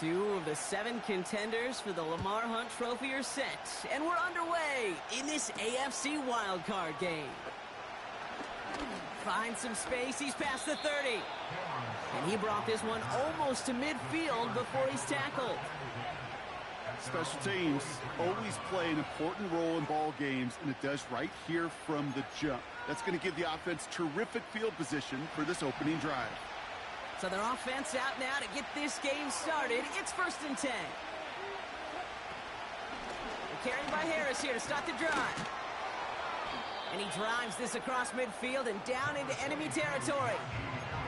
2 of the 7 contenders for the Lamar Hunt Trophy are set, and we're underway in this AFC wildcard game. Finds some space, he's past the 30. And he brought this one almost to midfield before he's tackled. Special teams always play an important role in ball games, and it does right here from the jump. That's going to give the offense terrific field position for this opening drive. So their offense out now to get this game started. It's 1st and 10. Carried by Harris here to start the drive. And he drives this across midfield and down into enemy territory.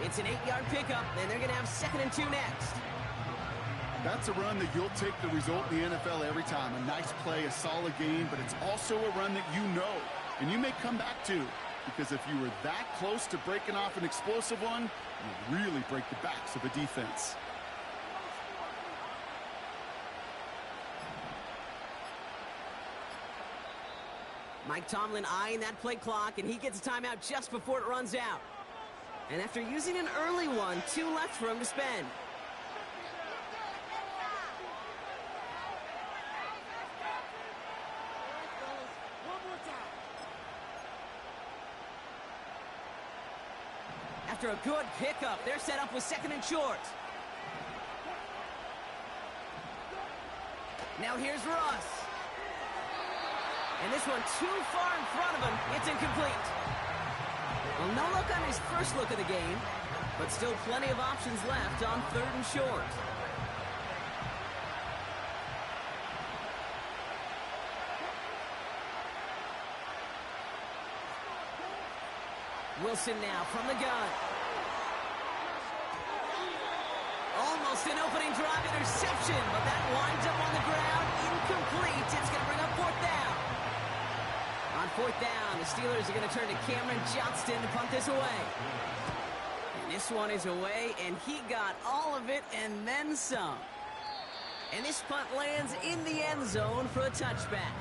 It's an 8-yard pickup, and they're going to have 2nd and 2 next. That's a run that you'll take the result in the NFL every time. A nice play, a solid game, but it's also a run that you know, and you may come back to. Because if you were that close to breaking off an explosive one, you really break the backs of a defense. Mike Tomlin eyeing that play clock, and he gets a timeout just before it runs out. And after using an early one, 2 left for him to spend. After a good pickup, they're set up with 2nd and short. Now here's Russ. And this one too far in front of him. It's incomplete. Well, no luck on his first look of the game, but still plenty of options left on 3rd and short. Wilson now from the gun. Almost an opening drive interception, but that winds up on the ground. Incomplete. It's going to bring up 4th down. On 4th down, the Steelers are going to turn to Cameron Johnston to punt this away. And this one is away, and he got all of it and then some. And this punt lands in the end zone for a touchback.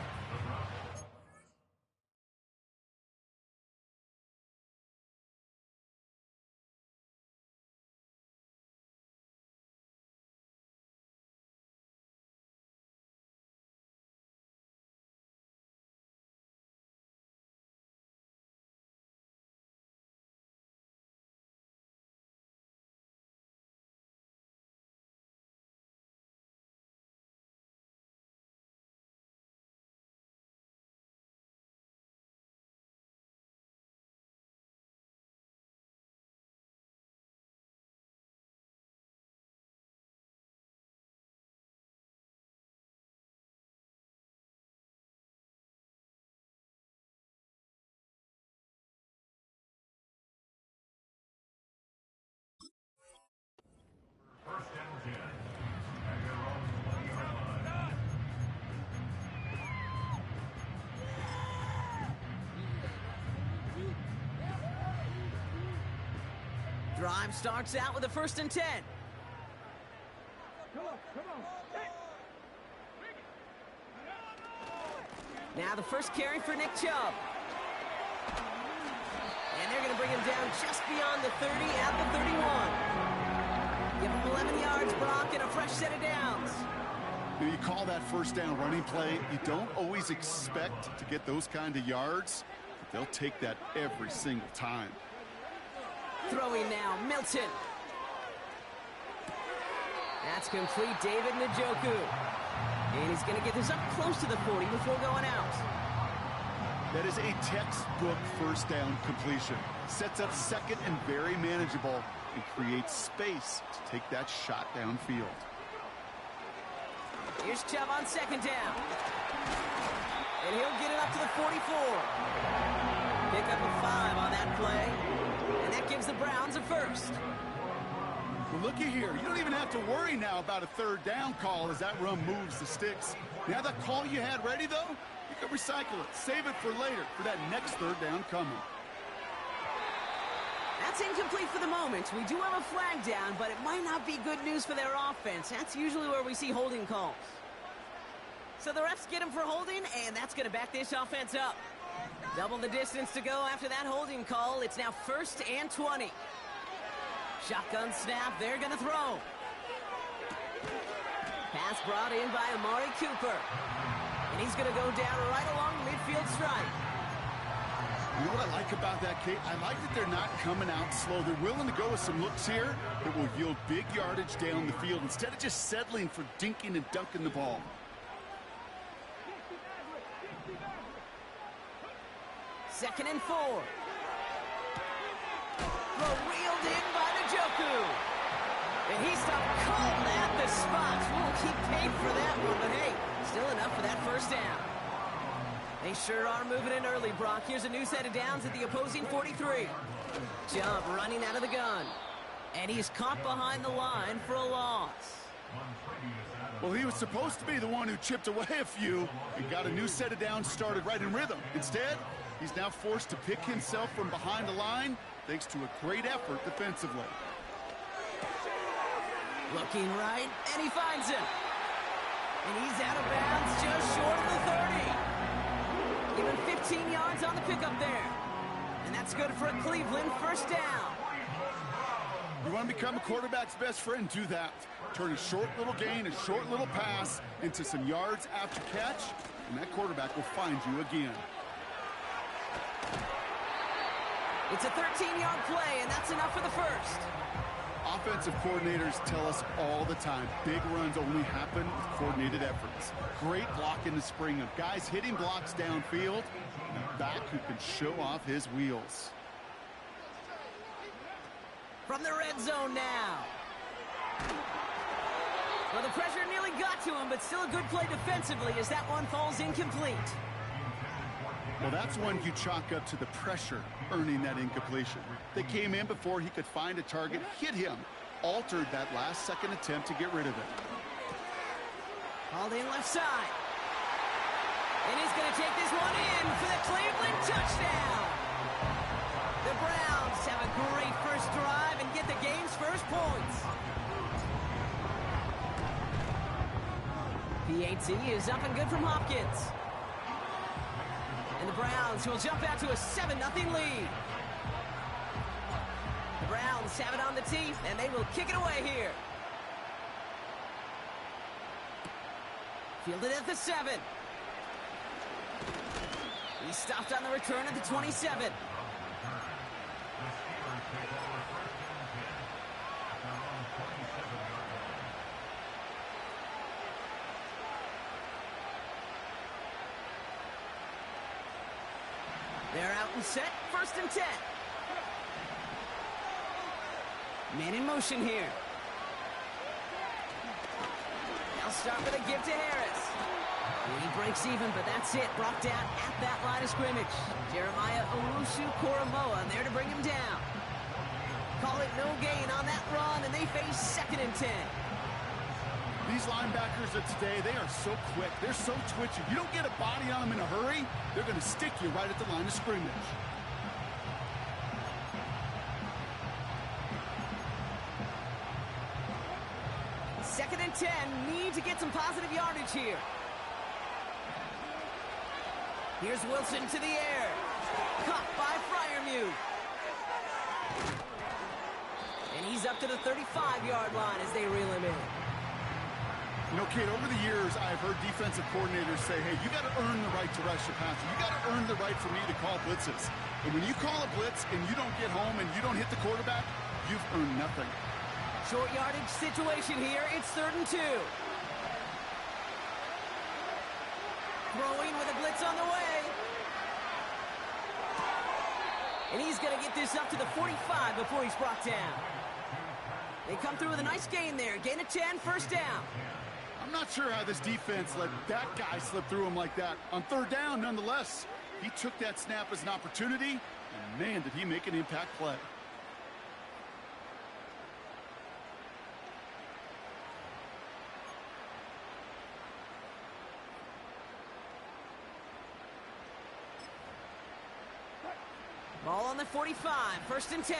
Drive starts out with a 1st and 10. Now the first carry for Nick Chubb. And they're going to bring him down just beyond the 30 at the 31. Give him 11 yards, Brock, and a fresh set of downs. You call that 1st down running play. You don't always expect to get those kind of yards, but they'll take that every single time. Throwing now, Milton. That's complete, David Njoku. And he's going to get this up close to the 40 before going out. That is a textbook 1st down completion. Sets up 2nd and very manageable and creates space to take that shot downfield. Here's Chubb on 2nd down. And he'll get it up to the 44. Pick up a 5 on that play. And that gives the Browns a 1st. Well, looky here. You don't even have to worry now about a 3rd down call as that run moves the sticks. Now that call you had ready, though, you can recycle it. Save it for later for that next 3rd down coming. That's incomplete for the moment. We do have a flag down, but it might not be good news for their offense. That's usually where we see holding calls. So the refs get him for holding, and that's going to back this offense up. Double the distance to go after that holding call. It's now 1st and 20. Shotgun snap. They're going to throw. Pass brought in by Amari Cooper. And he's going to go down right along the midfield stripe. You know what I like about that, Kate? I like that they're not coming out slow. They're willing to go with some looks here that will yield big yardage down the field instead of just settling for dinking and dunking the ball. Second and 4. Throw reeled in by Njoku. And he stopped cold at the spots. We'll keep paid for that one, but hey, still enough for that first down. They sure are moving in early, Brock. Here's a new set of downs at the opposing 43. Jump running out of the gun. And he's caught behind the line for a loss. Well, he was supposed to be the one who chipped away a few and got a new set of downs started right in rhythm. Instead, he's now forced to pick himself from behind the line thanks to a great effort defensively. Looking right, and he finds him. And he's out of bounds just short of the 30. Even 15 yards on the pickup there. And that's good for a Cleveland first down. You want to become a quarterback's best friend, do that. Turn a short little gain, a short little pass into some yards after catch, and that quarterback will find you again. It's a 13-yard play, and that's enough for the first. Offensive coordinators tell us all the time, big runs only happen with coordinated efforts. Great block in the spring of guys hitting blocks downfield, and a back who can show off his wheels. From the red zone now. Well, the pressure nearly got to him, but still a good play defensively as that one falls incomplete. Well, that's one you chalk up to the pressure earning that incompletion. They came in before he could find a target, hit him, altered that last-second attempt to get rid of it. Hauled in left side. And he's going to take this one in for the Cleveland touchdown. The Browns have a great first drive and get the game's first points. PAT is up and good from Hopkins. And the Browns will jump out to a 7-0 lead. The Browns have it on the tee, and they will kick it away here. Fielded at the 7. He stopped on the return at the 27. They're out and set, first and 10. Man in motion here. They'll start with a give to Harris. He breaks even, but that's it. Brought down at that line of scrimmage. Jeremiah Owusu-Koramoah there to bring him down. Call it no gain on that run, and they face second and 10. These linebackers of today, they are so quick. They're so twitchy. You don't get a body on them in a hurry, they're going to stick you right at the line of scrimmage. Second and 10. Need to get some positive yardage here. Here's Wilson to the air. Caught by Freiermuth. And he's up to the 35-yard line as they reel him in. You know, Kate, over the years, I've heard defensive coordinators say, hey, you got to earn the right to rush the passer. You got to earn the right for me to call blitzes. And when you call a blitz and you don't get home and you don't hit the quarterback, you've earned nothing. Short yardage situation here. It's 3rd and 2. Throwing with a blitz on the way. And he's going to get this up to the 45 before he's brought down. They come through with a nice gain there. Gain of 10, first down. I'm not sure how this defense let that guy slip through him like that. On 3rd down, nonetheless, he took that snap as an opportunity, and man, did he make an impact play. Ball on the 45, 1st and 10.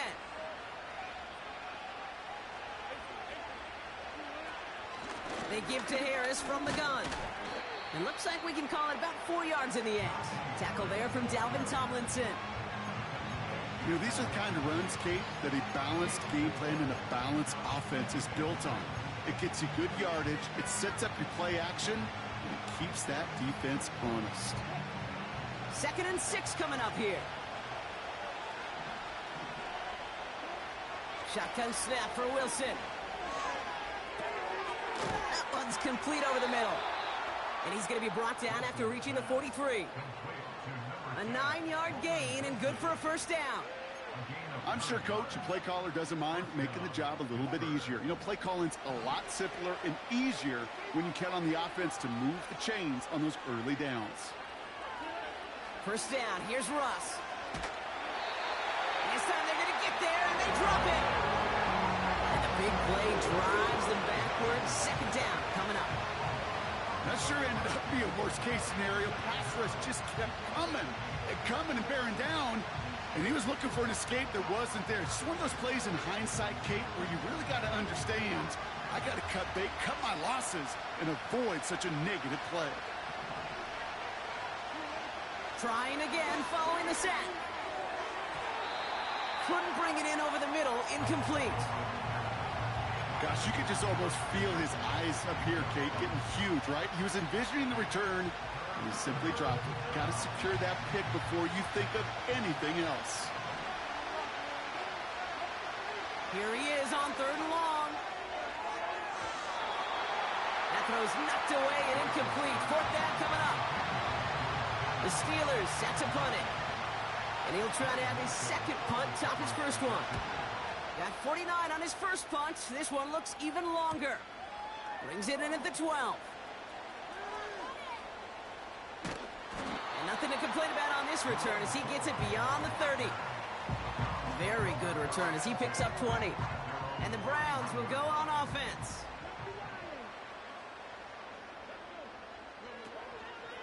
They give to Harris from the gun. It looks like we can call it about 4 yards in the end. Tackle there from Dalvin Tomlinson. You know, these are the kind of runs, Kate, that a balanced game plan and a balanced offense is built on. It gets you good yardage, it sets up your play action, and it keeps that defense honest. 2nd and 6 coming up here. Shotgun snap for Wilson. That one's complete over the middle. And he's going to be brought down after reaching the 43. A 9-yard gain and good for a first down. I'm sure coach and play caller doesn't mind making the job a little bit easier. You know, play calling's a lot simpler and easier when you count on the offense to move the chains on those early downs. First down, here's Russ. This time they're going to get there, and they drop it. And the big play drives them backwards. 2nd down coming up. That sure ended up being a worst-case scenario. Pass rush just kept coming and bearing down. And he was looking for an escape that wasn't there. It's just one of those plays in hindsight, Kate, where you really got to understand, I got to cut bait, cut my losses, and avoid such a negative play. Trying again, following the set. Couldn't bring it in over the middle, incomplete. Gosh, you could just almost feel his eyes up here, Kate, getting huge, right? He was envisioning the return, and he simply dropped it. Got to secure that pick before you think of anything else. Here he is on 3rd and long. That throw's knocked away and incomplete. 4th down coming up. The Steelers set to punt it. And he'll try to have his 2nd punt top his 1st one. Got 49 on his 1st punt. This one looks even longer. Brings it in at the 12. And nothing to complain about on this return as he gets it beyond the 30. Very good return as he picks up 20. And the Browns will go on offense.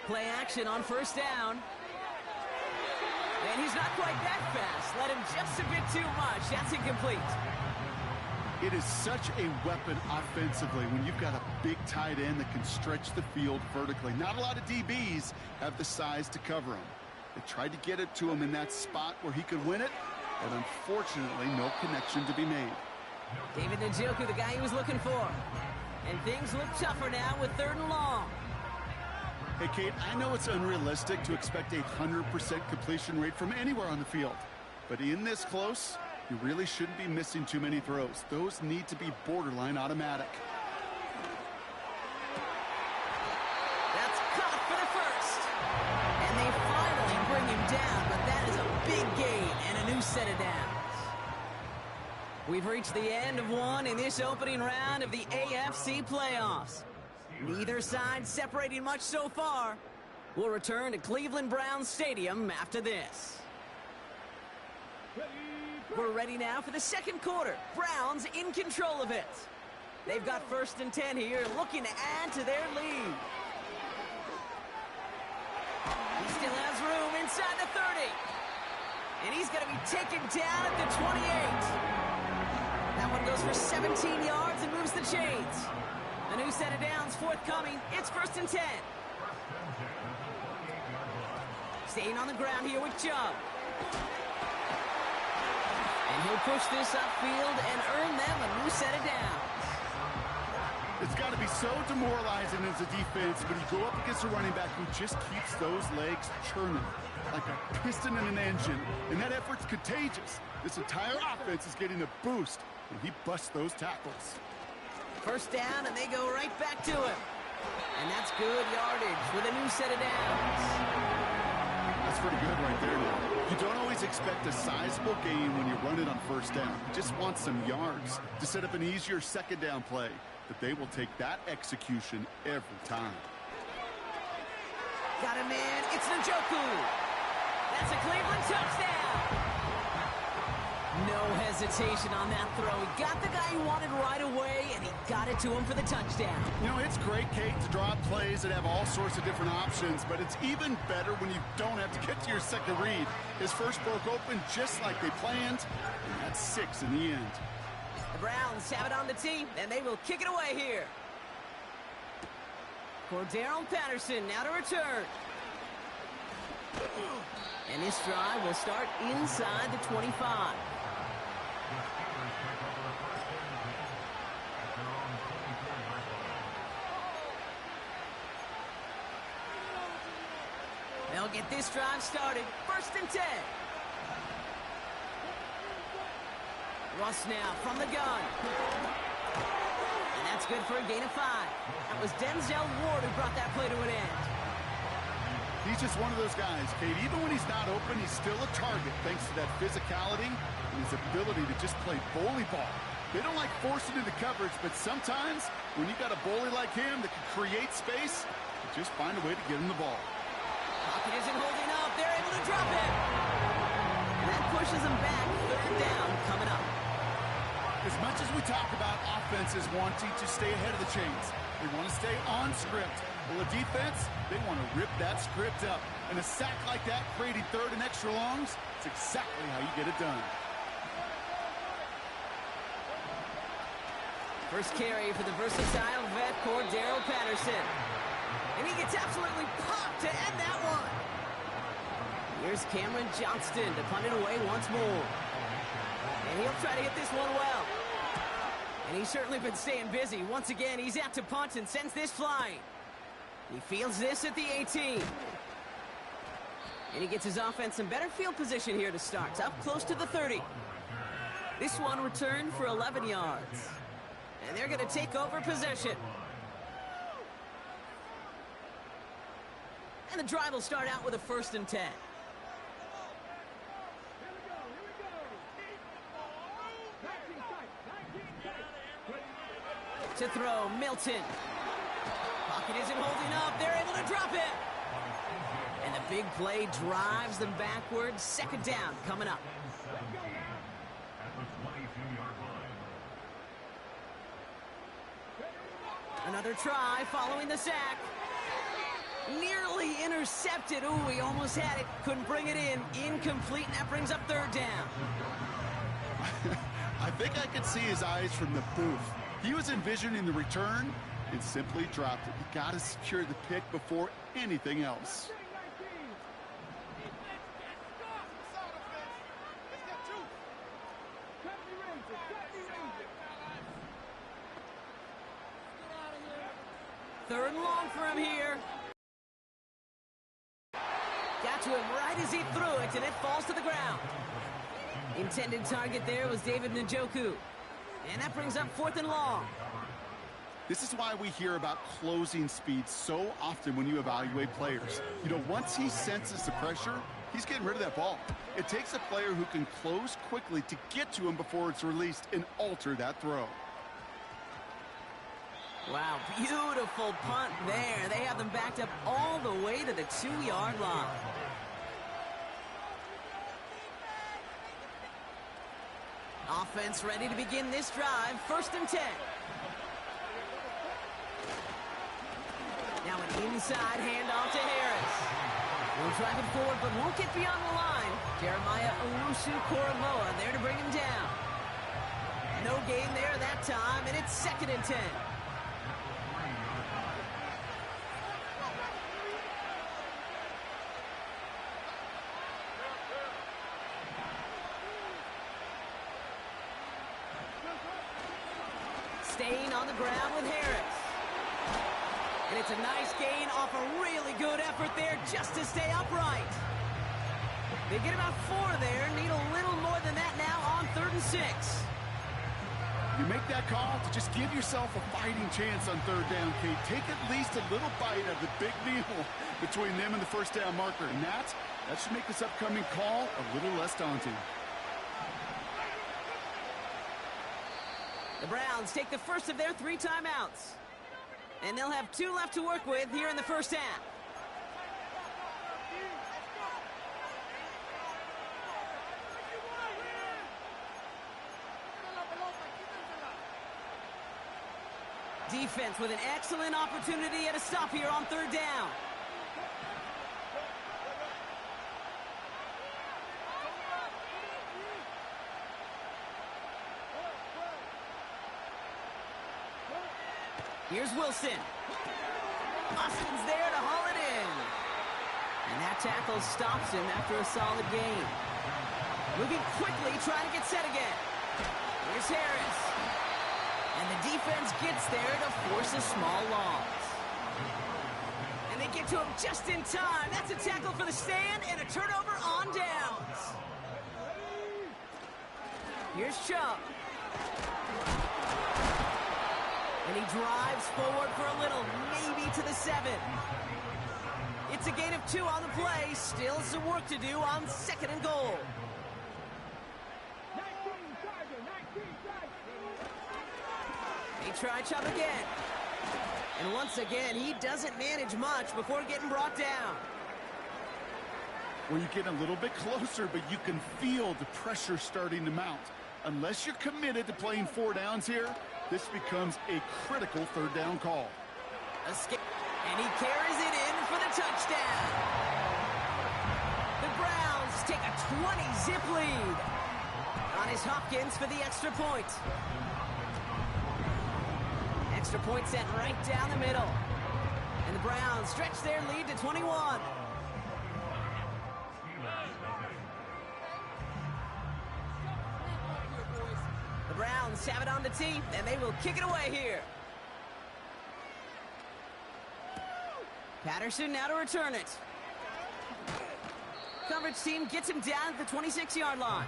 Play action on 1st down. And he's not quite that fast. Let him just a bit too much. That's incomplete. It is such a weapon offensively when you've got a big tight end that can stretch the field vertically. Not a lot of DBs have the size to cover him. They tried to get it to him in that spot where he could win it, but unfortunately, no connection to be made. David Njoku, the guy he was looking for. And things look tougher now with 3rd and long. Hey, Kate, I know it's unrealistic to expect a 100% completion rate from anywhere on the field. But in this close, you really shouldn't be missing too many throws. Those need to be borderline automatic. That's caught for the 1st. And they finally bring him down, but that is a big gain and a new set of downs. We've reached the end of one in this opening round of the AFC playoffs. Neither side separating much so far. We'll return to Cleveland Browns Stadium after this. We're ready now for the 2nd quarter. Browns in control of it. They've got 1st and 10 here, looking to add to their lead. He still has room inside the 30. And he's going to be taken down at the 28. That one goes for 17 yards and moves the chains. A new set of downs forthcoming. It's 1st and 10. Staying on the ground here with Chubb. And he'll push this upfield and earn them a new set of downs. It's got to be so demoralizing as a defense when you go up against a running back who just keeps those legs churning like a piston in an engine. And that effort's contagious. This entire offense is getting a boost when he busts those tackles. 1st down, and they go right back to him. And that's good yardage with a new set of downs. That's pretty good right there now. You don't always expect a sizable gain when you run it on 1st down. You just want some yards to set up an easier 2nd down play. But they will take that execution every time. Got him in. It's Njoku. That's a Cleveland touchdown. No hesitation on that throw. He got the guy he wanted right away, and he got it to him for the touchdown. You know, it's great, Kate, to draw up plays that have all sorts of different options, but it's even better when you don't have to get to your 2nd read. His 1st broke open just like they planned, and that's 6 in the end. The Browns have it on the tee, and they will kick it away here. Cordarrelle Patterson now to return. And this drive will start inside the 25. They'll get this drive started. 1st and 10. Russ now from the gun. And that's good for a gain of 5. That was Denzel Ward who brought that play to an end. He's just one of those guys, Kate. Even when he's not open, he's still a target thanks to that physicality and his ability to just play bully ball. They don't like forcing into coverage, but sometimes when you got a bully like him that can create space, you just find a way to get him the ball. Pocket isn't holding up. They're able to drop it. And that pushes them back. 3rd down coming up. As much as we talk about offenses wanting to stay ahead of the chains, they want to stay on script. Well, the defense, they want to rip that script up. And a sack like that, creating 3rd and extra longs, it's exactly how you get it done. First carry for the versatile vet, Cordero Patterson. And he gets absolutely popped to end that one. Here's Cameron Johnston to punt it away once more. And he'll try to hit this one well. And he's certainly been staying busy. Once again, he's out to punt and sends this flying. He fields this at the 18. And he gets his offense in better field position here to start. Up close to the 30. This one returned for 11 yards. And they're going to take over possession. And the drive will start out with a 1st and 10. To throw, Milton. Pocket isn't holding up. They're able to drop it. And the big play drives them backwards. 2nd down coming up. Another try following the sack. Nearly intercepted. Ooh, he almost had it. Couldn't bring it in. Incomplete, and that brings up 3rd down. I think I could see his eyes from the booth. He was envisioning the return and simply dropped it. You got to secure the pick before anything else. Third and long for him here. Got to him right as he threw it, and it falls to the ground. Intended target there was David Njoku. And that brings up 4th and long. This is why we hear about closing speed so often when you evaluate players. You know, once he senses the pressure, he's getting rid of that ball. It takes a player who can close quickly to get to him before it's released and alter that throw. Wow, beautiful punt there. They have them backed up all the way to the 2-yard line. Offense ready to begin this drive. 1st and 10. Now an inside handoff to Harris. He'll drive it forward, but won't get beyond the line. Jeremiah Owusu-Koramoah there to bring him down. No gain there that time, and it's 2nd and 10. Staying on the ground with Harris. And it's a nice gain off a really good effort there just to stay upright. They get about 4 there. Need a little more than that now on 3rd and 6. You make that call to just give yourself a fighting chance on 3rd down, Kate. Take at least a little bite of the big meal between them and the 1st down marker. And that should make this upcoming call a little less daunting. The Browns take the first of their 3 timeouts. And they'll have 2 left to work with here in the 1st half. Defense with an excellent opportunity at a stop here on 3rd down. Here's Wilson. Austin's there to haul it in. And that tackle stops him after a solid gain. Moving quickly, trying to get set again. Here's Harris. And the defense gets there to force a small loss. And they get to him just in time. That's a tackle for the turnover on downs. Here's Chubb. And he drives forward for a little, maybe to the 7. It's a gain of 2 on the play. Still some work to do on 2nd and goal. They try Chubb again. And once again, he doesn't manage much before getting brought down. Well, you get a little bit closer, but you can feel the pressure starting to mount. Unless you're committed to playing 4 downs here, this becomes a critical 3rd down call. Escape. And he carries it in for the touchdown. The Browns take a 20-zip lead. On his Hopkins for the extra point. Extra point set right down the middle. And the Browns stretch their lead to 21. The Browns have it on the tee, and they will kick it away here. Patterson now to return it. Coverage team gets him down at the 26-yard line.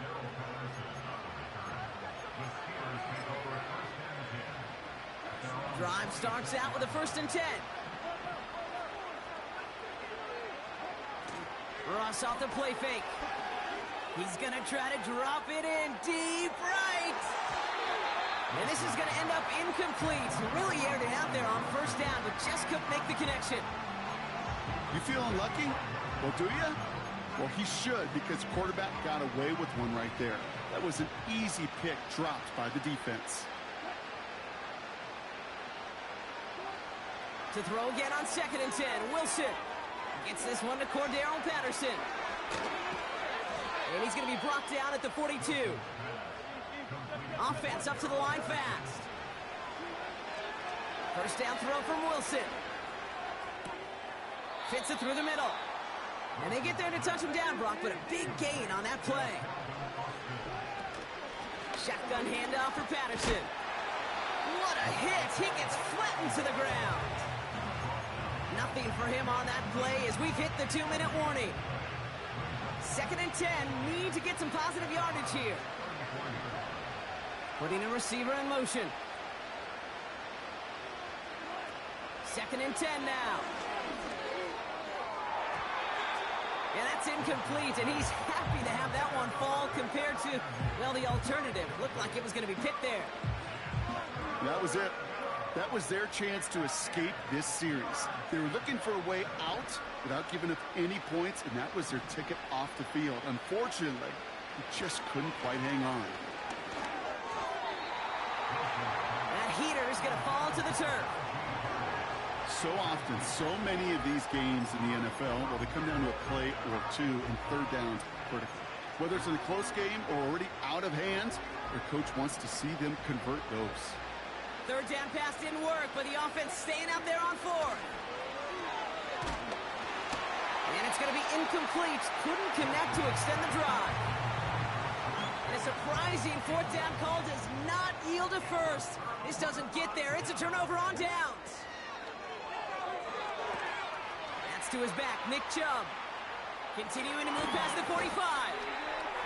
Drive starts out with a 1st and 10. Ross off the play fake. He's going to try to drop it in deep right. And this is going to end up incomplete. Really aired it out there on 1st down, but just couldn't make the connection. You feeling lucky? Well, do you? Well, he should, because the quarterback got away with one right there. That was an easy pick dropped by the defense. To throw again on 2nd and 10. Wilson gets this one to Cordero Patterson. And he's going to be brought down at the 42. Offense up to the line fast. 1st down throw from Wilson. Fits it through the middle. And they get there to touch him down, Brock, but a big gain on that play. Shotgun handoff for Patterson. What a hit. He gets flattened to the ground. Nothing for him on that play as we've hit the 2-minute warning. 2nd and 10. Need to get some positive yardage here. Putting a receiver in motion. 2nd and 10 now. Yeah, that's incomplete, and he's happy to have that one fall compared to, well, the alternative. It looked like it was going to be picked there. That was it. That was their chance to escape this series. They were looking for a way out without giving up any points, and that was their ticket off the field. Unfortunately, he just couldn't quite hang on. That heater is going to fall to the turf. So often, so many of these games in the NFL, well, they come down to a play or 2 and 3rd downs critical. Whether it's in a close game or already out of hands, their coach wants to see them convert those. 3rd down pass didn't work, but the offense staying out there on 4th. And it's going to be incomplete. Couldn't connect to extend the drive. And a surprising 4th down call does not yield a 1st. This doesn't get there. It's a turnover on downs. That's to his back, Nick Chubb. Continuing to move past the 45.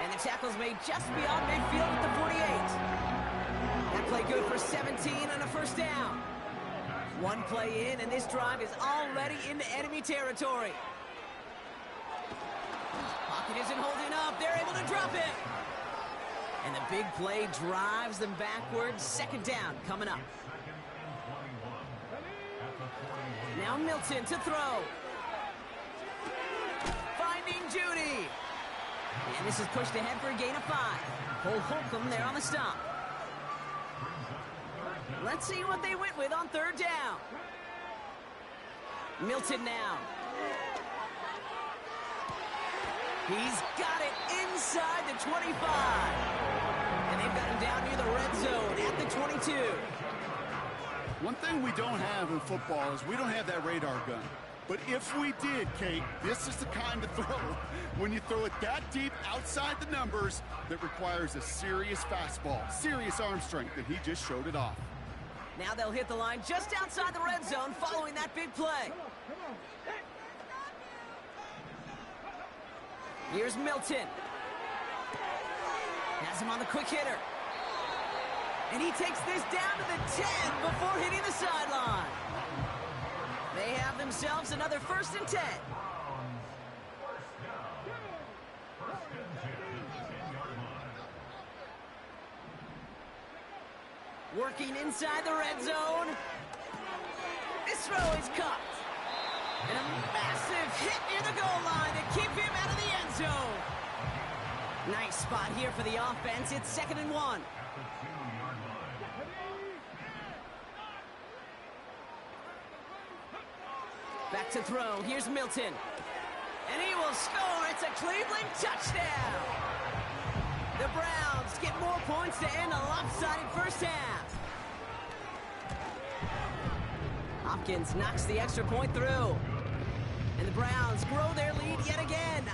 And the tackle's made just beyond midfield at the 48. That play good for 17 and a 1st down. One play in, and this drive is already into enemy territory. Pocket isn't holding up. They're able to drop it. And the big play drives them backwards. 2nd down coming up. Now Milton to throw. Finding Judy. And this is pushed ahead for a gain of 5. Cole Holcomb there on the stop. Let's see what they went with on 3rd down. Milton now. He's got it inside the 25. And they've got him down near the red zone at the 22. One thing we don't have in football is we don't have that radar gun. But if we did, Kate, this is the kind of throw, when you throw it that deep outside the numbers, that requires a serious fastball, serious arm strength, and he just showed it off. Now they'll hit the line just outside the red zone following that big play. Here's Milton. Has him on the quick hitter. And he takes this down to the 10 before hitting the sideline. They have themselves another 1st and 10. Working inside the red zone. This throw is caught. And a massive hit near the goal line to keep him out of the end zone. Nice spot here for the offense. It's 2nd and 1. Back to throw. Here's Milton. And he will score. It's a Cleveland touchdown. The Browns get more points to end a lopsided first half. Hopkins knocks the extra point through. And the Browns grow their lead yet again.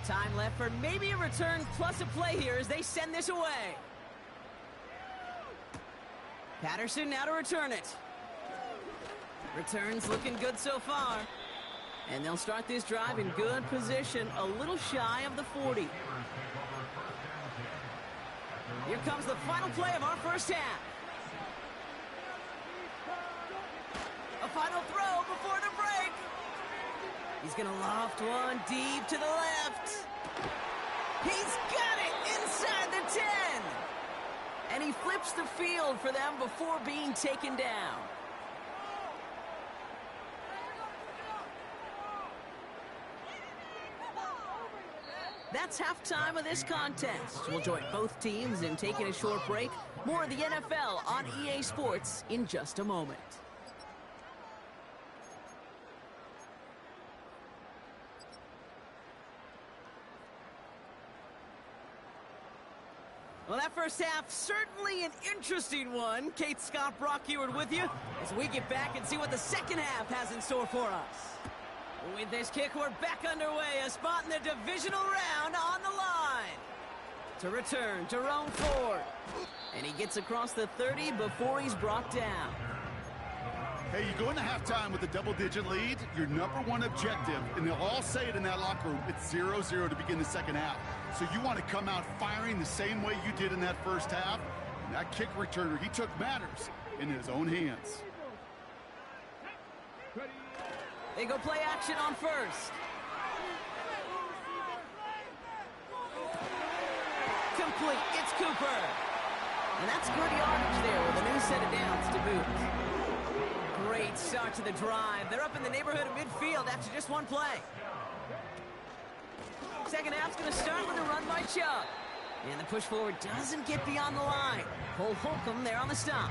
Time left for maybe a return plus a play here as they send this away. Patterson now to return it. Returns looking good so far. And they'll start this drive in good position, a little shy of the 40. Here comes the final play of our first half. A final throw before the break. He's going to loft one deep to the left. He's got it inside the 10. And he flips the field for them before being taken down. That's halftime of this contest. We'll join both teams in taking a short break. More of the NFL on EA Sports in just a moment. Well, that first half, certainly an interesting one. Kate Scott, Brock Eward with you as we get back and see what the second half has in store for us. With this kick, we're back underway. A spot in the divisional round on the line. To return, Jerome Ford. And he gets across the 30 before he's brought down. Hey, you go into halftime with a double-digit lead, your number one objective, and they'll all say it in that locker room, it's 0-0 to begin the second half. So you want to come out firing the same way you did in that first half. And that kick returner, he took matters in his own hands. They go play action on first. Complete. It's Cooper. And that's good yardage there with a new set of downs to boot. Great start to the drive. They're up in the neighborhood of midfield after just one play. Second half's going to start with a run by Chubb. And the push forward doesn't get beyond the line. Cole Holcomb there on the stop.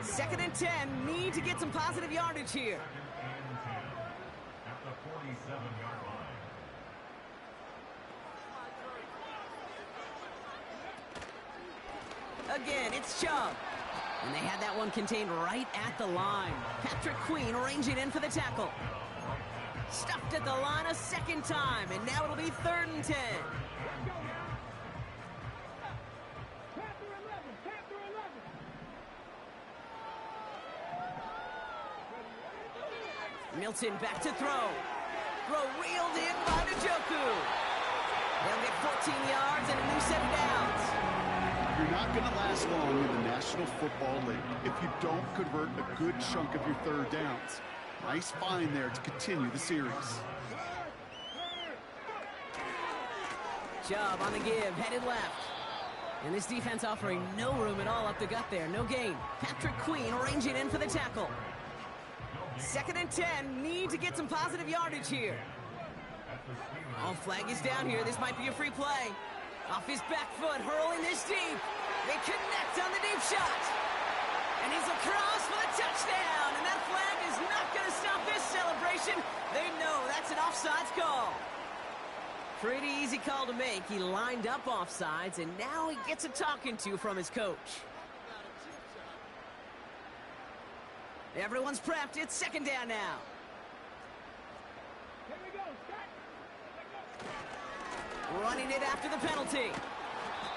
2nd and 10. Need to get some positive yardage here. Again, it's Chubb. And they had that one contained right at the line. Patrick Queen arranging in for the tackle. Stuffed at the line a second time, and now it'll be 3rd and 10. Milton back to throw. Throw reeled in by Njoku. They'll get 14 yards and a new set of downs. You're not going to last long in the National Football League if you don't convert a good chunk of your third downs. Nice find there to continue the series. Chubb on the give, headed left. And this defense offering no room at all up the gut there. No gain. Patrick Queen arranging in for the tackle. 2nd and 10. Need to get some positive yardage here. Oh, flag is down here. This might be a free play. Off his back foot, hurling this deep. They connect on the deep shot. And he's across for the touchdown. And that flag is not going to stop this celebration. They know that's an offsides call. Pretty easy call to make. He lined up offsides, and now he gets a talking to from his coach. Everyone's prepped. It's 2nd down now. Running it after the penalty.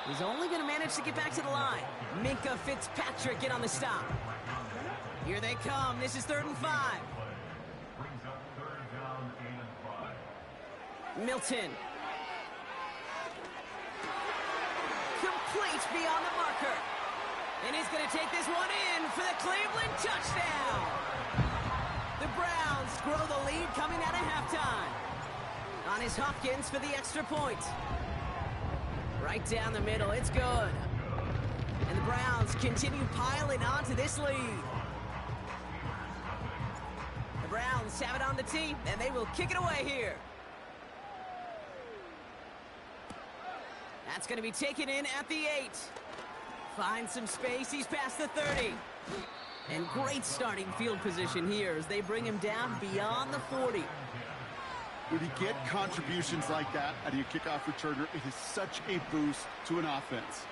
He's only going to manage to get back to the line. Minkah Fitzpatrick in on the stop. Here they come. This is 3rd and 5. Milton. Complete beyond the marker. And he's going to take this one in for the Cleveland touchdown. The Browns grow the lead coming out of halftime. On his Hopkins for the extra point. Right down the middle, it's good. And the Browns continue piling onto this lead. The Browns have it on the tee, and they will kick it away here. That's going to be taken in at the 8. Finds some space, he's past the 30. And great starting field position here as they bring him down beyond the 40. When you get contributions like that out of your kickoff returner, it is such a boost to an offense.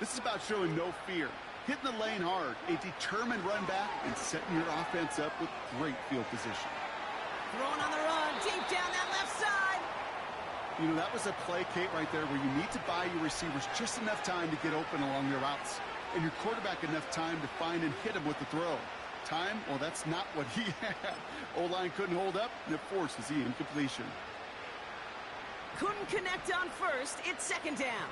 This is about showing no fear, hitting the lane hard, a determined run back, and setting your offense up with great field position. Throwing on the run, deep down that left side. You know, that was a play, Kate, right there, where you need to buy your receivers just enough time to get open along their routes, and your quarterback enough time to find and hit him with the throw. Time, well, that's not what he had. O-line couldn't hold up, and it forces the incompletion. Couldn't connect on first. It's second down.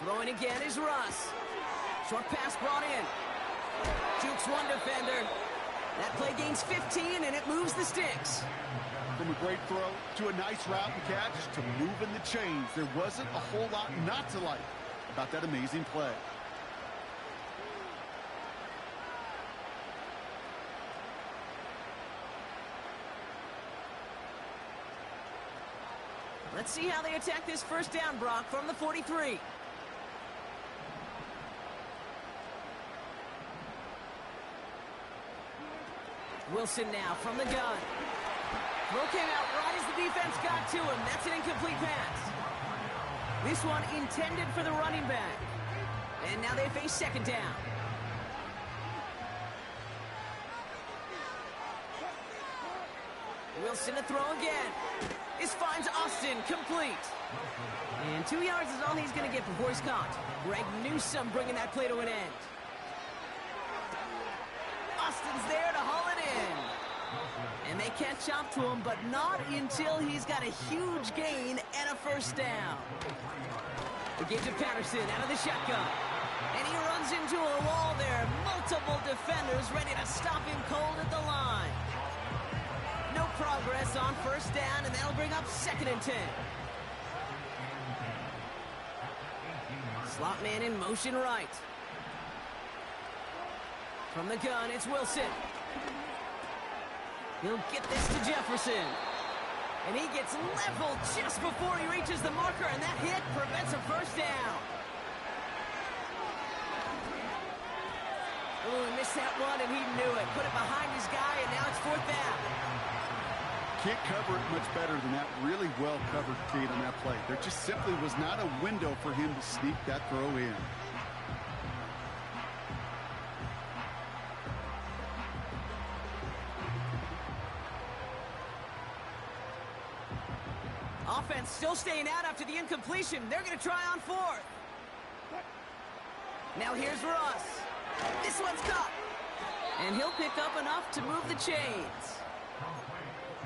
Throwing again is Russ. Short pass brought in. Jukes one defender. That play gains 15, and it moves the sticks. From a great throw to a nice route and catch to moving the chains, there wasn't a whole lot not to like about that amazing play. Let's see how they attack this first down, Brock, from the 43. Wilson now from the gun. Throw came out right as the defense got to him. That's an incomplete pass. This one intended for the running back. And now they face second down. Wilson to throw again. This finds Austin complete. And 2 yards is all he's going to get before he's caught. Greg Newsome bringing that play to an end. Austin's there to haul it in. And they catch up to him, but not until he's got a huge gain and a first down. The give to Patterson out of the shotgun. And he runs into a wall there. Multiple defenders ready to stop him cold at the line. No progress on first down, and that'll bring up 2nd and 10. Slot man in motion right. From the gun, it's Wilson. He'll get this to Jefferson. And he gets leveled just before he reaches the marker, and that hit prevents a first down. Ooh, he missed that one, and he knew it. Put it behind his guy, and now it's 4th down. Can't cover it much better than that. Really well covered, Kate, on that play. There just simply was not a window for him to sneak that throw in. Offense still staying out after the incompletion. They're going to try on 4th. Now here's Russ. This one's caught. And he'll pick up enough to move the chains.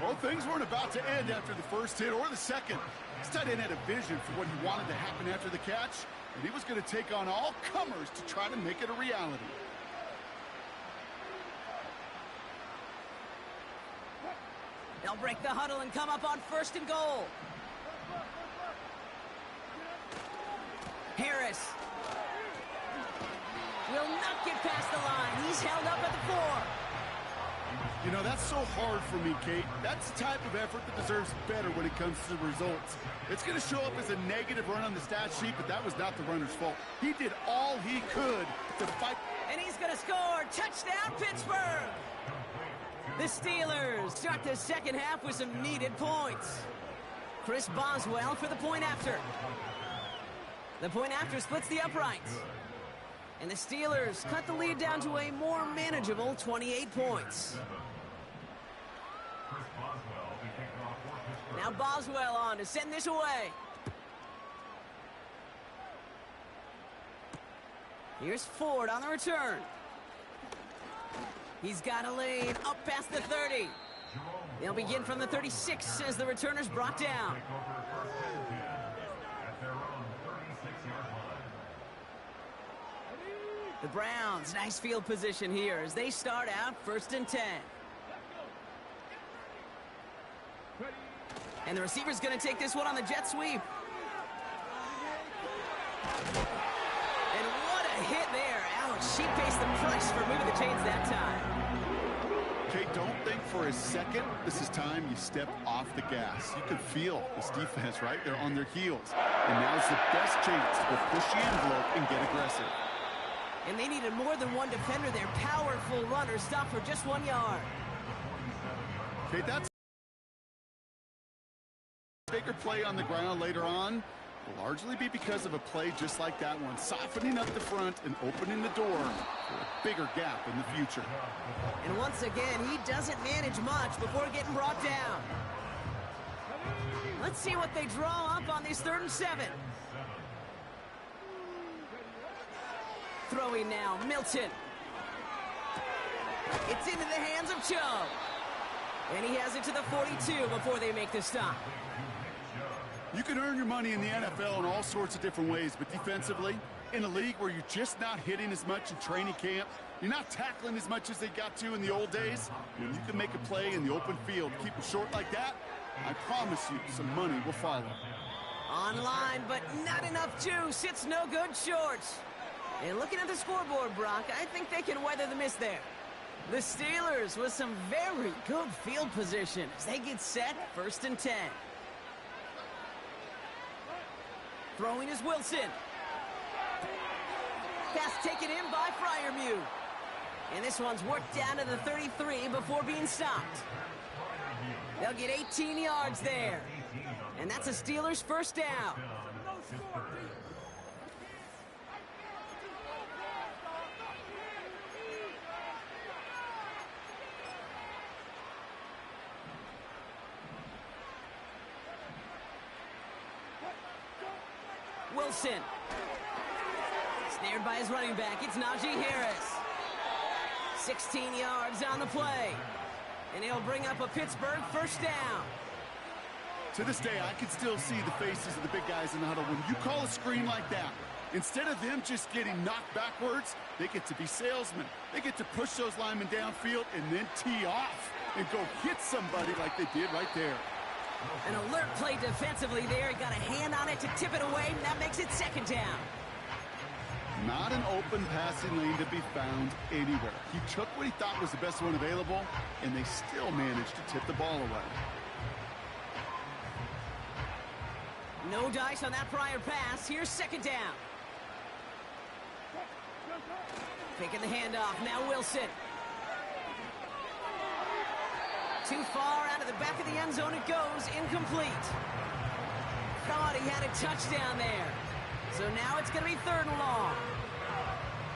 Well, things weren't about to end after the first hit or the second. This tight end had a vision for what he wanted to happen after the catch, and he was going to take on all comers to try to make it a reality. They'll break the huddle and come up on 1st and goal. Harris will not get past the line. He's held up at the 4. You know, that's so hard for me, Kate. That's the type of effort that deserves better when it comes to the results. It's going to show up as a negative run on the stat sheet, but that was not the runner's fault. He did all he could to fight. And he's going to score. Touchdown, Pittsburgh! The Steelers start the second half with some needed points. Chris Boswell for the point after. The point after splits the uprights. And the Steelers cut the lead down to a more manageable 28 points. Now Boswell on to send this away. Here's Ford on the return. He's got a lane up past the 30. They'll begin from the 36 as the returner's brought down. The Browns, nice field position here as they start out 1st and 10. And the receiver's going to take this one on the jet sweep. And what a hit there. Ouch, she pays the price for moving the chains that time. Okay, don't think for a second this is time you step off the gas. You can feel this defense, right? They're on their heels. And now's the best chance to push the envelope and get aggressive. And they needed more than one defender there. Powerful runner stopped for just 1 yard. Okay, that's a bigger play on the ground later on. Will largely be because of a play just like that one, softening up the front and opening the door for a bigger gap in the future. And once again, he doesn't manage much before getting brought down. Let's see what they draw up on this 3rd and 7. Throwing now, Milton. It's into the hands of Chubb. And he has it to the 42 before they make the stop. You can earn your money in the NFL in all sorts of different ways, but defensively, in a league where you're just not hitting as much in training camp, you're not tackling as much as they got to in the old days, when you can make a play in the open field, keep it short like that, I promise you some money will follow. Online, but not enough juice. It's no good short. And looking at the scoreboard, Brock, I think they can weather the miss there. The Steelers with some very good field position as they get set 1st and 10. Throwing is Wilson. Pass taken in by Freiermuth. And this one's worked down to the 33 before being stopped. They'll get 18 yards there. And that's a Steelers 1st down. Wilson. Snared by his running back. It's Najee Harris. 16 yards on the play. And he'll bring up a Pittsburgh 1st down. To this day, I can still see the faces of the big guys in the huddle. When you call a screen like that, instead of them just getting knocked backwards, they get to be salesmen. They get to push those linemen downfield and then tee off and go hit somebody like they did right there. An alert play defensively there. He got a hand on it to tip it away, and that makes it 2nd down. Not an open passing lane to be found anywhere. He took what he thought was the best one available, and they still managed to tip the ball away. No dice on that prior pass. Here's 2nd down. Taking the handoff. Now Wilson. Too far out of the back of the end zone it goes. Incomplete. Thought he had a touchdown there. So now it's going to be 3rd and long.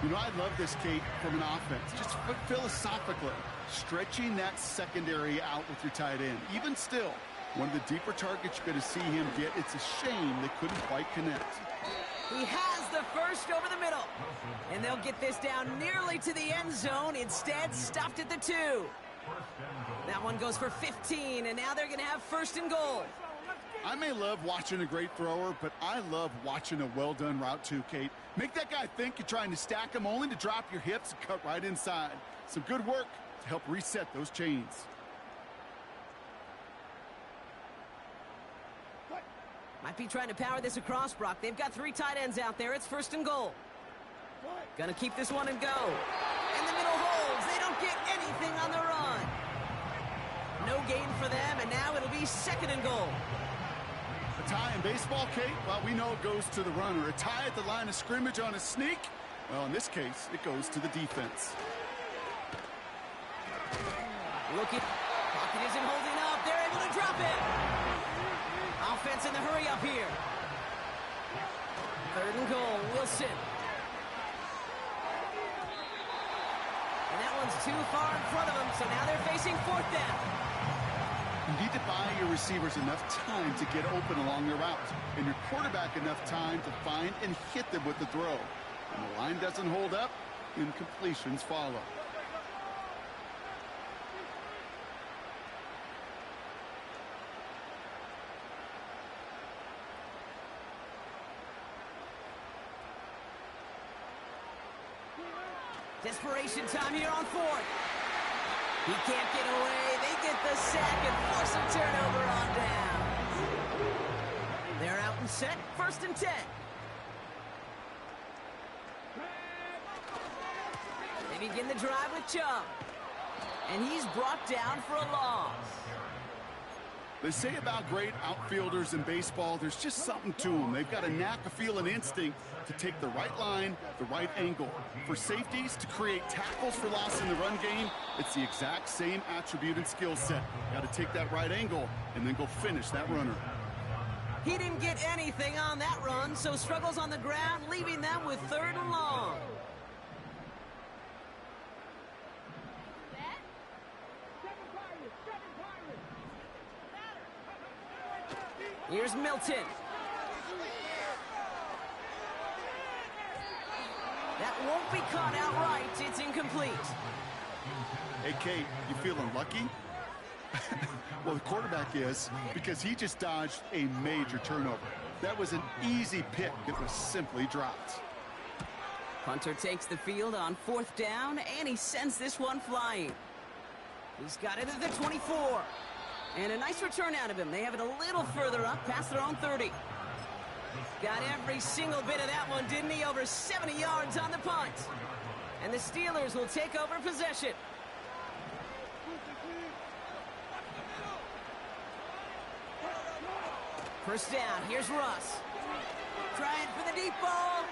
You know, I love this, Kate, from an offense. Just philosophically, stretching that secondary out with your tight end. Even still, one of the deeper targets you're going to see him get. It's a shame they couldn't quite connect. He has the 1st over the middle. And they'll get this down nearly to the end zone. Instead, stopped at the 2. That one goes for 15, and now they're going to have 1st and goal. I may love watching a great thrower, but I love watching a well-done route too, Kate. Make that guy think you're trying to stack him only to drop your hips and cut right inside. Some good work to help reset those chains. Might be trying to power this across, Brock. They've got 3 tight ends out there. It's 1st and goal. Gonna keep this one and go. And the middle holds. They don't get anything on the run. No gain for them, and now it'll be 2nd and goal. A tie in baseball, Kate? Well, we know it goes to the runner. A tie at the line of scrimmage on a sneak? Well, in this case, it goes to the defense. Look at Pocket isn't holding up. They're able to drop it. Offense in the hurry up here. 3rd and goal. Wilson. And that one's too far in front of them, so now they're facing 4th down. You need to buy your receivers enough time to get open along their route, and your quarterback enough time to find and hit them with the throw. When the line doesn't hold up, incompletions follow. Desperation time here on fourth. He can't get away. They get the sack and force a turnover on down. They're out and set. 1st and 10. They begin the drive with Chubb. And he's brought down for a loss. They say about great outfielders in baseball, there's just something to them. They've got a knack, a feel, and instinct to take the right line, the right angle. For safeties, to create tackles for loss in the run game, it's the exact same attribute and skill set. Got to take that right angle and then go finish that runner. He didn't get anything on that run, so struggles on the ground, leaving them with 3rd and long. Here's Milton. That won't be caught outright. It's incomplete. Hey, Kate, you feeling lucky? Well, the quarterback is, because he just dodged a major turnover. That was an easy pick that was simply dropped. Punter takes the field on 4th down, and he sends this one flying. He's got it at the 24. And a nice return out of him. They have it a little further up, past their own 30. Got every single bit of that one, didn't he? Over 70 yards on the punt. And the Steelers will take over possession. First down, here's Russ. Trying for the deep ball.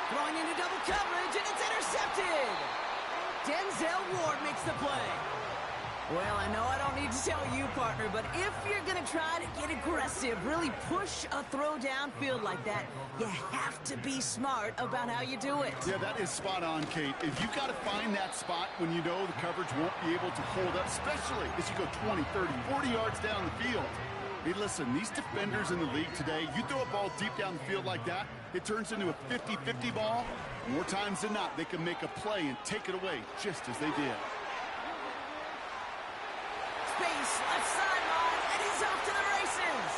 Throwing into double coverage, and it's intercepted. Denzel Ward makes the play. Well, I know I don't need to tell you, partner, but if you're going to try to get aggressive, really push a throw downfield like that, you have to be smart about how you do it. Yeah, that is spot on, Kate. If you've got to find that spot when you know the coverage won't be able to hold up, especially as you go 20, 30, 40 yards down the field. Hey, listen, these defenders in the league today, you throw a ball deep down the field like that, it turns into a 50-50 ball. More times than not, they can make a play and take it away just as they did. Space, left sideline, and he's off to the races.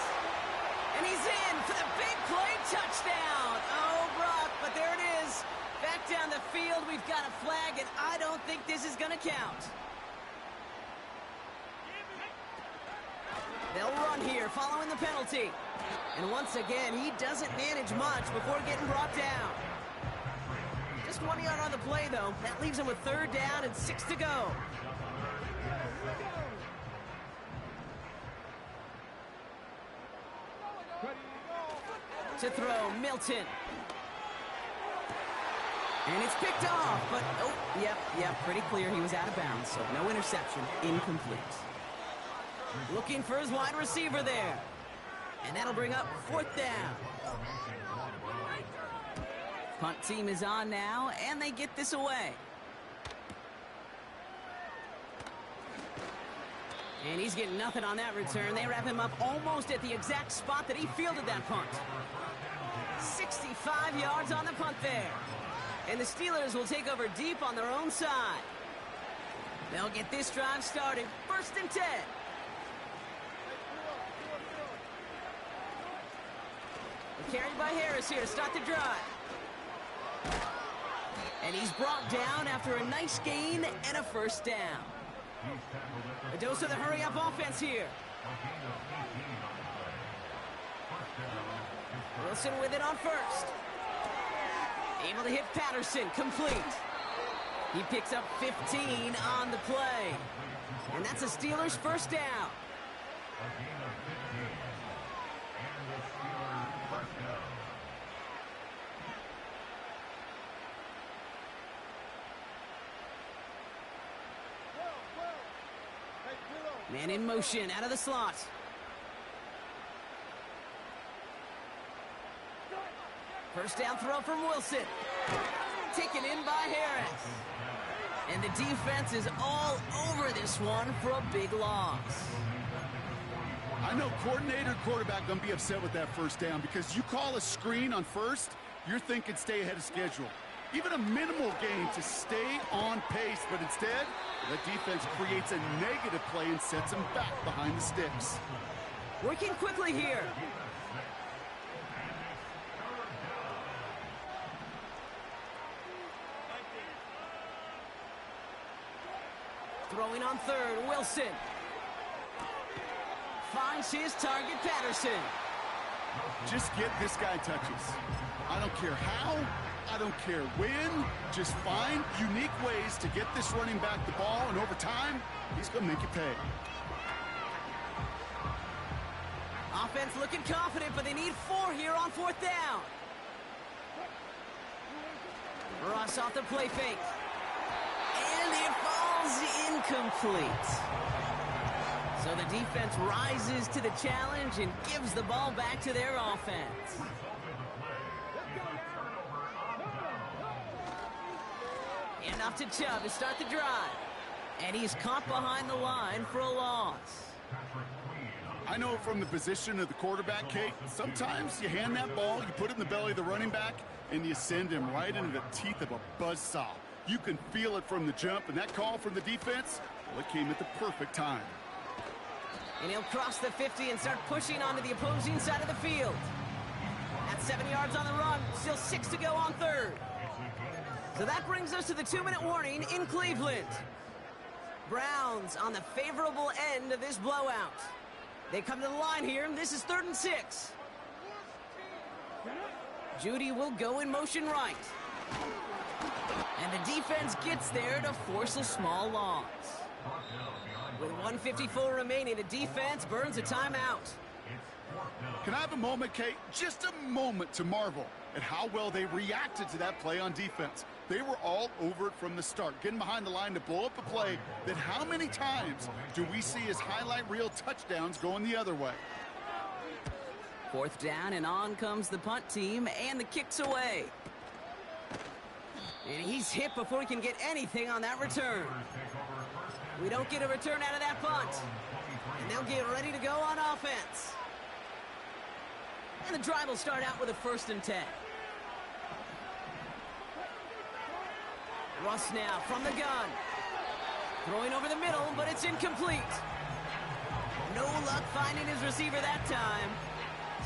And he's in for the big play touchdown. Oh, Brock, but there it is. Back down the field, we've got a flag, and I don't think this is going to count. They'll run here following the penalty. And once again, he doesn't manage much before getting brought down. Just 1 yard on the play, though. That leaves him with 3rd down and 6 to go. To throw, Milton. And it's picked off, but, oh, yep, pretty clear he was out of bounds, so no interception, incomplete. Looking for his wide receiver there. And that'll bring up 4th down. Punt team is on now, and they get this away. And he's getting nothing on that return. They wrap him up almost at the exact spot that he fielded that punt. 65 yards on the punt there. And the Steelers will take over deep on their own side. They'll get this drive started. 1st and 10. Carried by Harris here to start the drive. And he's brought down after a nice gain and a 1st down. A dose of the hurry-up offense here. Wilson with it on 1st. Able to hit Patterson, complete. He picks up 15 on the play. And that's a Steelers 1st down. Man in motion, out of the slot. First down throw from Wilson. Taken in by Harris. And the defense is all over this one for a big loss. I know coordinator, quarterback going to be upset with that 1st down because you call a screen on 1st, you're thinking stay ahead of schedule. Even a minimal gain to stay on pace, but instead, the defense creates a negative play and sets him back behind the sticks. Working quickly here. Throwing on third, Wilson. Finds his target, Patterson. Just get this guy touches. I don't care how, I don't care when. Just find unique ways to get this running back the ball, and over time, he's going to make it pay. Offense looking confident, but they need 4 here on 4th down. Ross off the play fake. And it falls incomplete. So the defense rises to the challenge and gives the ball back to their offense. And off to Chubb to start the drive. And he's caught behind the line for a loss. I know from the position of the quarterback, Kate, sometimes you hand that ball, you put it in the belly of the running back, and you send him right into the teeth of a buzzsaw. You can feel it from the jump, and that call from the defense, well, it came at the perfect time. And he'll cross the 50 and start pushing onto the opposing side of the field. At 7 yards on the run, still 6 to go on third. So that brings us to the 2-minute warning in Cleveland. Browns on the favorable end of this blowout. They come to the line here, and this is 3rd and 6. Judy will go in motion right. And the defense gets there to force a small loss. With 1:54 remaining, the defense burns a timeout. Can I have a moment, Kate? Just a moment to marvel at how well they reacted to that play on defense. They were all over it from the start, getting behind the line to blow up a play that how many times do we see as highlight reel touchdowns going the other way? 4th down, and on comes the punt team, and the kick's away. And he's hit before he can get anything on that return. We don't get a return out of that punt. And they'll get ready to go on offense. And the drive will start out with a 1st and 10. Russ now from the gun. Throwing over the middle, but it's incomplete. No luck finding his receiver that time.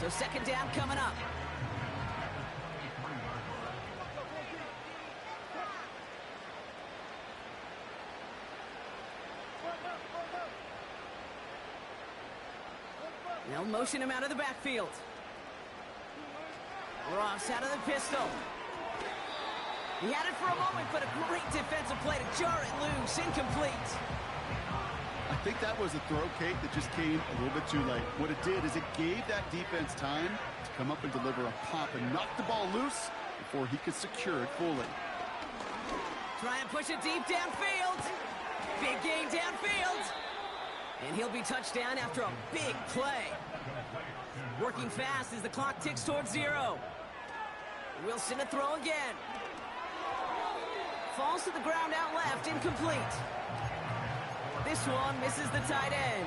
So 2nd down coming up. They'll motion him out of the backfield. Ross out of the pistol. He had it for a moment, but a great defensive play to jar it loose. Incomplete. I think that was a throw, Kate, that just came a little bit too late. What it did is it gave that defense time to come up and deliver a pop and knock the ball loose before he could secure it fully. Try and push it deep downfield. Big gain downfield. And he'll be touched down after a big play. Working fast as the clock ticks towards 0. Wilson to throw again. Falls to the ground out left, incomplete. This one misses the tight end.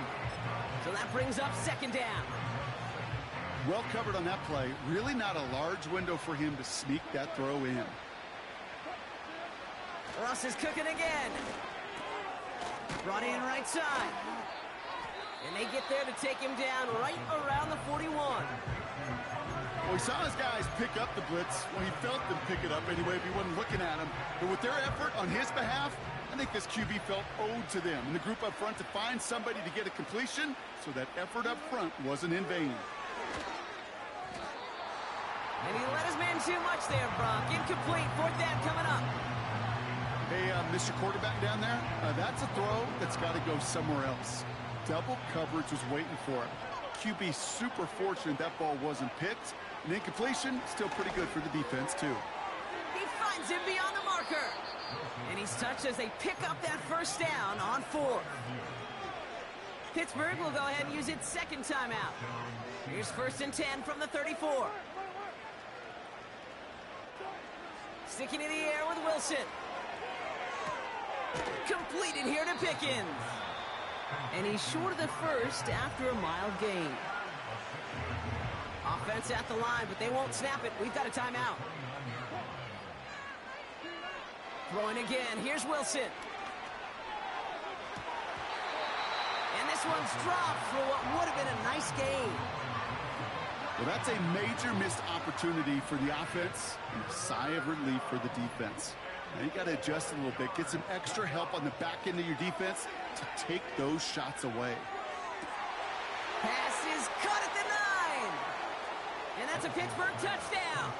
So that brings up 2nd down. Well covered on that play. Really not a large window for him to sneak that throw in. Russ is cooking again. Brought in right side. And they get there to take him down right around the 41. Well, he saw his guys pick up the blitz. Well, he felt them pick it up anyway if he wasn't looking at him. But with their effort on his behalf, I think this QB felt owed to them and the group up front to find somebody to get a completion, so that effort up front wasn't in vain. And he let his man too much there, Brock. Incomplete. 4th down coming up. Hey, Mr. Quarterback down there, that's a throw that's got to go somewhere else. Double coverage was waiting for him. QB super fortunate that ball wasn't picked. An incompletion, still pretty good for the defense, too. He finds him beyond the marker. And he's touched as they pick up that 1st down on 4th. Pittsburgh will go ahead and use its 2nd timeout. Here's 1st and 10 from the 34. Sticking in the air with Wilson. Completed here to Pickens. And he's short of the 1st after a mild gain. Offense at the line, but they won't snap it. We've got a timeout. Throwing again. Here's Wilson. And this one's dropped for what would have been a nice gain. Well, that's a major missed opportunity for the offense and a sigh of relief for the defense. Now you got to adjust a little bit, get some extra help on the back end of your defense to take those shots away. Pass is caught at the 9. And that's a Pittsburgh touchdown.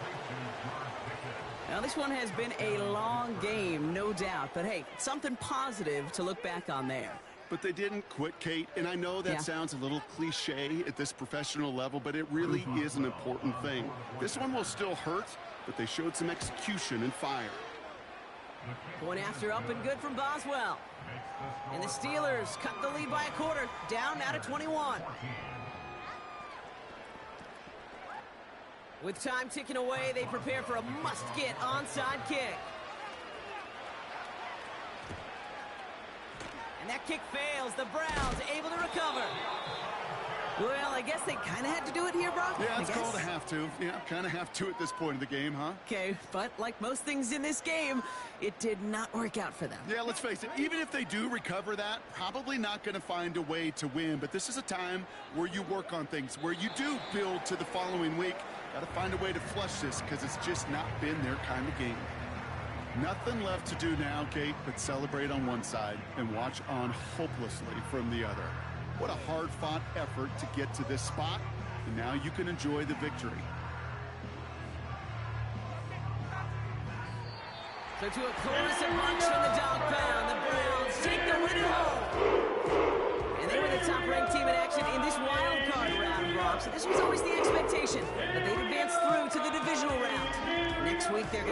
Now, this one has been a long game, no doubt. But, hey, something positive to look back on there. But they didn't quit, Kate. And I know that sounds a little cliche at this professional level, but it really is an important thing. This one will still hurt, but they showed some execution and fire. Point after up and good from Boswell. And the Steelers cut the lead by a quarter, down now to 21. With time ticking away, they prepare for a must-get onside kick. And that kick fails. The Browns able to recover. Well, I guess they kind of had to do it here, Brock. Yeah, it's called a have to. Yeah, kind of have to at this point of the game, huh? Okay, but like most things in this game, it did not work out for them. Yeah, let's face it. Even if they do recover that, probably not going to find a way to win. But this is a time where you work on things, where you do build to the following week. Got to find a way to flush this because it's just not been their kind of game. Nothing left to do now, Kate, but celebrate on one side and watch on hopelessly from the other. What a hard-fought effort to get to this spot, and now you can enjoy the victory. So to a chorus of marks from the dog pound, the Browns take the win at home. And they were the top-ranked team in action in this wild card round, Brock. So this was always the expectation, that they'd advance through to the divisional round. Next week, they're going to